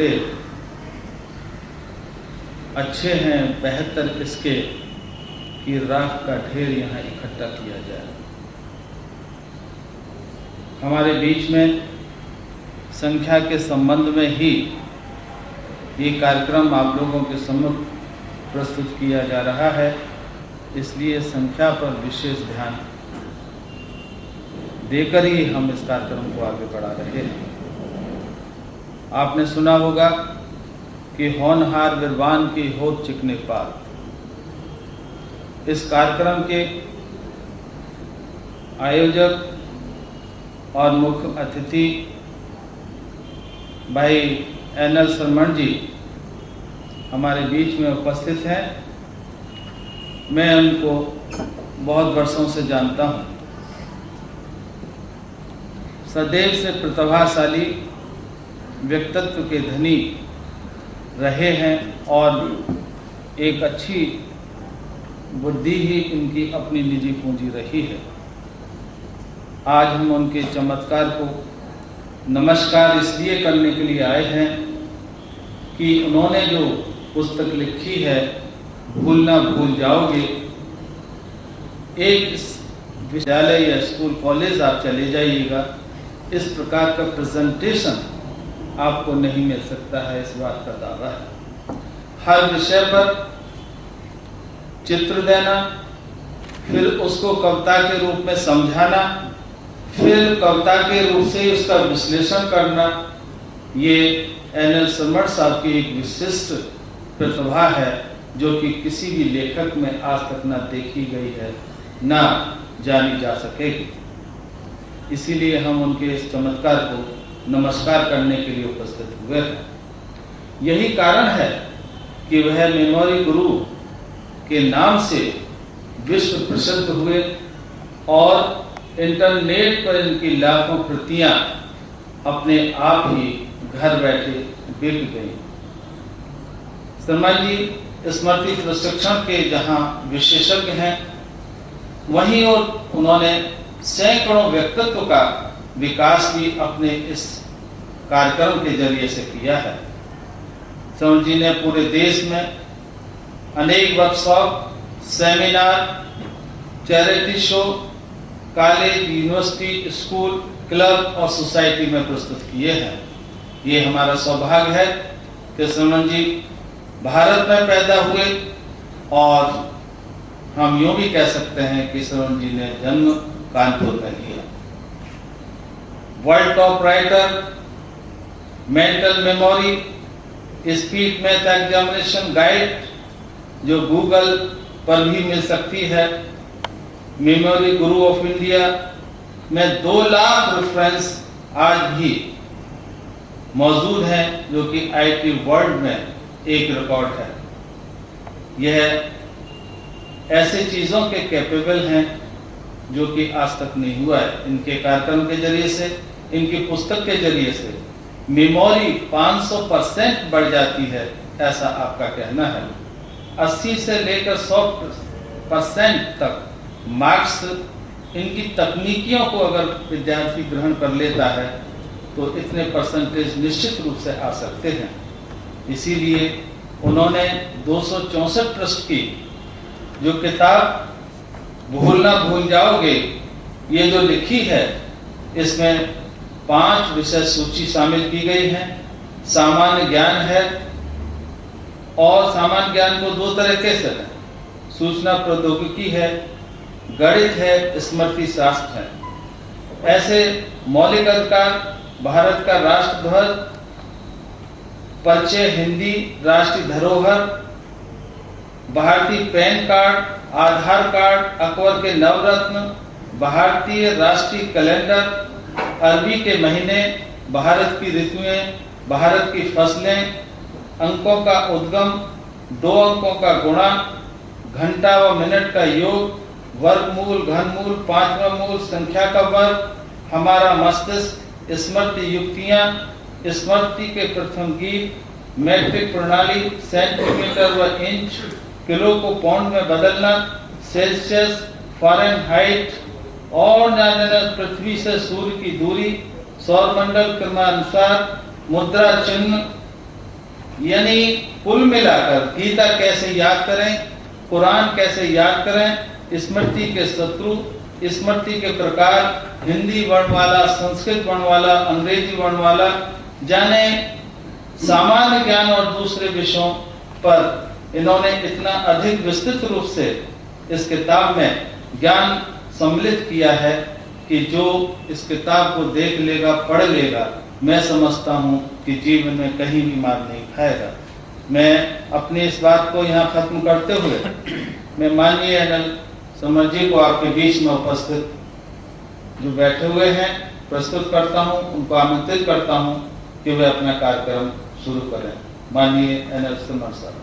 टुकड़े अच्छे हैं बेहतर इसके कि राख का ढेर यहाँ इकट्ठा किया जाए। हमारे बीच में संख्या के संबंध में ही ये कार्यक्रम आप लोगों के सम्मुख प्रस्तुत किया जा रहा है, इसलिए संख्या पर विशेष ध्यान देकर ही हम इस कार्यक्रम को आगे बढ़ा रहे हैं। आपने सुना होगा कि होनहार विद्वान की होत चिकने पात। इस कार्यक्रम के आयोजक और मुख्य अतिथि भाई एनएल शर्मण जी हमारे बीच में उपस्थित हैं। मैं उनको बहुत वर्षों से जानता हूं। सदैव से प्रतिभाशाली व्यक्तित्व के धनी रहे हैं और एक अच्छी बुद्धि ही इनकी अपनी निजी पूंजी रही है। आज हम उनके चमत्कार को नमस्कार इसलिए करने के लिए आए हैं कि उन्होंने जो पुस्तक लिखी है भूल ना भूल जाओगे, एक विद्यालय या स्कूल कॉलेज आप चले जाइएगा, इस प्रकार का प्रेजेंटेशन आपको नहीं मिल सकता है, इस बात का दावा है। हर विषय पर चित्र देना, फिर उसको कविता के रूप में समझाना, फिर कविता के रूप से उसका विश्लेषण करना, ये एनएल शर्मण साहब की एक विशिष्ट प्रतिभा है जो कि किसी भी लेखक में आज तक ना देखी गई है, ना जानी जा सकेगी। इसीलिए हम उनके इस चमत्कार को नमस्कार करने के लिए उपस्थित हुए हैं। यही कारण है कि वह मेमोरी गुरु के नाम से विश्व प्रसिद्ध हुए और इंटरनेट पर इनकी लाखों प्रतियां अपने आप ही घर बैठे बिक गई। शर्मा जी स्मृति प्रशिक्षण के जहां विशेषज्ञ हैं, वहीं और उन्होंने सैकड़ों व्यक्तित्व का विकास भी अपने इस कार्यक्रम के जरिए से किया है। शर्मा जी ने पूरे देश में अनेक workshop, seminar, charity show, college, university, school, club और सोसाइटी में प्रस्तुत किए हैं। ये हमारा सौभाग्य है कि शर्मा जी भारत में पैदा हुए और हम यूं भी कह सकते हैं कि शर्मा जी ने जन्म कानपुर में लिया। World top writer, mental memory, speed math examination guide जो गूगल पर भी मिल सकती है, मेमोरी गुरु ऑफ इंडिया में 2 लाख रेफरेंस आज भी मौजूद हैं, जो कि आईटी वर्ल्ड में एक रिकॉर्ड है। यह ऐसी चीजों के कैपेबल हैं जो कि आज तक नहीं हुआ है। इनके कार्यक्रम के जरिए से, इनकी पुस्तक के जरिए से मेमोरी 500% बढ़ जाती है, ऐसा आपका कहना है। 80 से लेकर 100% तक मार्क्स इनकी तकनीकियों को अगर विद्यार्थी ग्रहण कर लेता है तो इतने परसेंटेज निश्चित रूप से आ सकते हैं। इसीलिए उन्होंने 264 पृष्ठ की जो किताब भूल ना भूल जाओगे ये जो लिखी है, इसमें 5 विषय सूची शामिल की गई है। सामान्य ज्ञान है और सामान्य ज्ञान को 2 तरीके से है, सूचना प्रौद्योगिकी है, गणित है, स्मृति शास्त्र है। ऐसे मौलिक अधिकार, भारत का राष्ट्रध्वज, परिचय, हिंदी, राष्ट्रीय धरोहर, भारतीय पैन कार्ड, आधार कार्ड, अकबर के नवरत्न, भारतीय राष्ट्रीय कैलेंडर, अरबी के महीने, भारत की ऋतुएं, भारत की फसलें, अंकों का उद्गम, 2 अंकों का गुणा, घंटा व मिनट का योग, वर्गमूल, घनमूल, 5वां मूल, संख्या का वर्ग, हमारा मस्तिष्क, स्मृति युक्तियां, स्मृति के प्रथम गीत, मैट्रिक प्रणाली, सेंटीमीटर व इंच, किलो को पाउंड में बदलना, सेल्सियस, फ़ारेनहाइट और पृथ्वी से सूर्य की दूरी, सौर मंडल क्रमानुसार, मुद्रा चिन्ह, यानी कुल मिलाकर गीता कैसे याद करें, कुरान कैसे याद करें, स्मृति के शत्रु, स्मृति के प्रकार, हिंदी वर्णमाला, संस्कृत वर्णमाला, अंग्रेजी वर्णमाला, जाने सामान्य ज्ञान और दूसरे विषयों पर इन्होंने इतना अधिक विस्तृत रूप से इस किताब में ज्ञान सम्मिलित किया है कि जो इस किताब को देख लेगा, पढ़ लेगा, मैं समझता हूं कि जीवन में कहीं भी मार नहीं खाएगा। मैं अपनी इस बात को यहाँ खत्म करते हुए मैं माननीय अनिल समर जी को आपके बीच में उपस्थित जो बैठे हुए हैं प्रस्तुत करता हूं, उनको आमंत्रित करता हूं कि वे अपना कार्यक्रम शुरू करें। माननीय अनिल समर साहब।